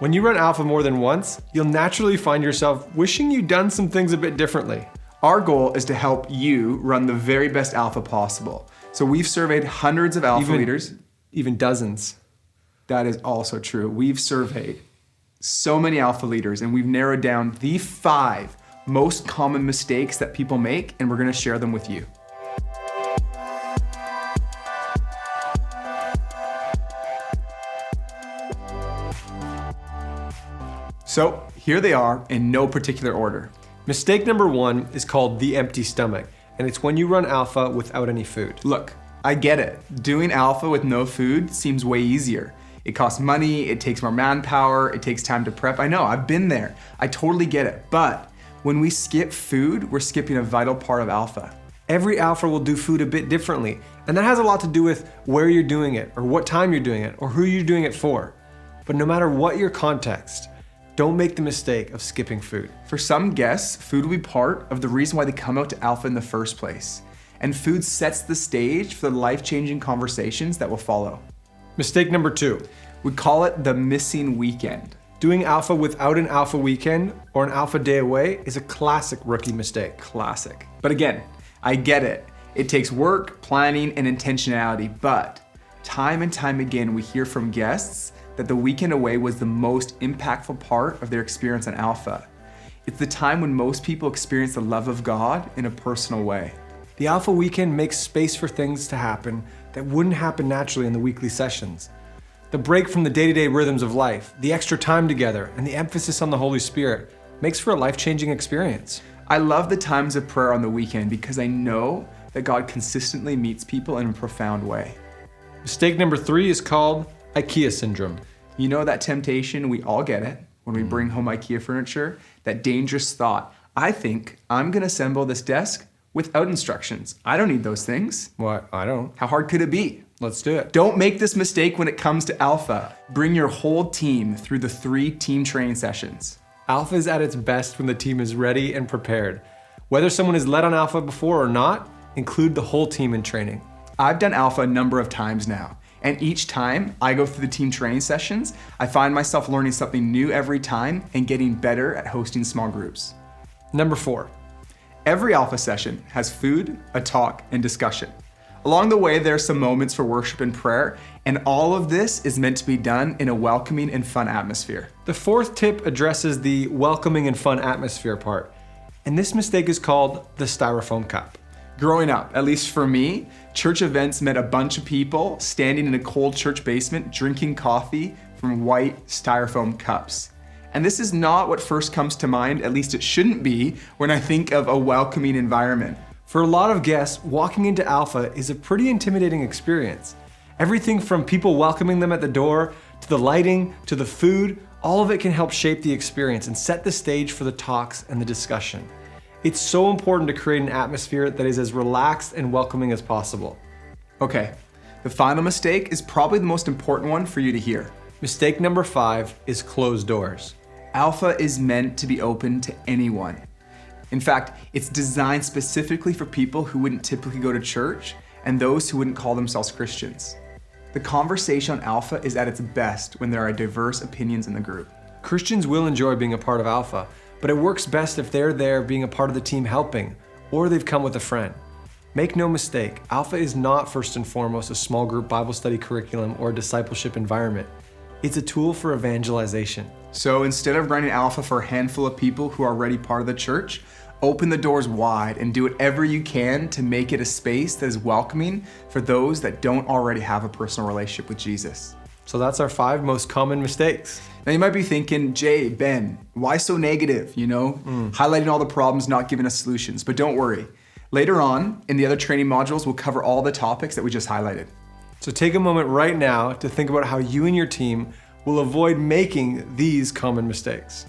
When you run alpha more than once, you'll naturally find yourself wishing you'd done some things a bit differently. Our goal is to help you run the very best alpha possible. So we've surveyed hundreds of alpha leaders. Even dozens. That is also true. We've surveyed so many alpha leaders and we've narrowed down the 5 most common mistakes that people make, and we're gonna share them with you. So here they are in no particular order. Mistake number 1 is called the empty stomach, and it's when you run alpha without any food. Look, I get it. Doing alpha with no food seems way easier. It costs money, it takes more manpower, it takes time to prep. I know, I've been there. I totally get it. But when we skip food, we're skipping a vital part of alpha. Every alpha will do food a bit differently, and that has a lot to do with where you're doing it, or what time you're doing it, or who you're doing it for. But no matter what your context, don't make the mistake of skipping food. For some guests, food will be part of the reason why they come out to alpha in the first place. And food sets the stage for the life-changing conversations that will follow. Mistake number 2. We call it the missing weekend. Doing alpha without an alpha weekend or an alpha day away is a classic rookie mistake. Classic. But again, I get it. It takes work, planning, and intentionality, but time and time again, we hear from guests that the weekend away was the most impactful part of their experience on alpha. It's the time when most people experience the love of God in a personal way. The alpha weekend makes space for things to happen that wouldn't happen naturally in the weekly sessions. The break from the day-to-day rhythms of life, the extra time together, and the emphasis on the Holy Spirit makes for a life-changing experience. I love the times of prayer on the weekend because I know that God consistently meets people in a profound way. Mistake number 3 is called IKEA syndrome. You know that temptation, we all get it, when we bring home IKEA furniture, that dangerous thought, I think I'm gonna assemble this desk without instructions. I don't need those things. What? I don't. How hard could it be? Let's do it. Don't make this mistake when it comes to alpha. Bring your whole team through the 3 team training sessions. Alpha is at its best when the team is ready and prepared. Whether someone has led on alpha before or not, include the whole team in training. I've done alpha a number of times now, and each time I go through the team training sessions, I find myself learning something new every time and getting better at hosting small groups. Number 4. Every alpha session has food, a talk, and discussion. Along the way, there are some moments for worship and prayer, and all of this is meant to be done in a welcoming and fun atmosphere. The 4th tip addresses the welcoming and fun atmosphere part, and this mistake is called the styrofoam cup. Growing up, at least for me, church events meant a bunch of people standing in a cold church basement drinking coffee from white styrofoam cups. And this is not what first comes to mind, at least it shouldn't be, when I think of a welcoming environment. For a lot of guests, walking into alpha is a pretty intimidating experience. Everything from people welcoming them at the door, to the lighting, to the food, all of it can help shape the experience and set the stage for the talks and the discussion. It's so important to create an atmosphere that is as relaxed and welcoming as possible. Okay, the final mistake is probably the most important one for you to hear. Mistake number 5 is closed doors. Alpha is meant to be open to anyone. In fact, it's designed specifically for people who wouldn't typically go to church and those who wouldn't call themselves Christians. The conversation on alpha is at its best when there are diverse opinions in the group. Christians will enjoy being a part of alpha, but it works best if they're there being a part of the team helping, or they've come with a friend. Make no mistake, alpha is not first and foremost a small group Bible study curriculum or a discipleship environment. It's a tool for evangelization. So instead of running alpha for a handful of people who are already part of the church, open the doors wide and do whatever you can to make it a space that is welcoming for those that don't already have a personal relationship with Jesus. So that's our 5 most common mistakes. Now you might be thinking, Jay, Ben, why so negative? Highlighting all the problems, not giving us solutions. But don't worry. Later on, in the other training modules, we'll cover all the topics that we just highlighted. So take a moment right now to think about how you and your team will avoid making these common mistakes.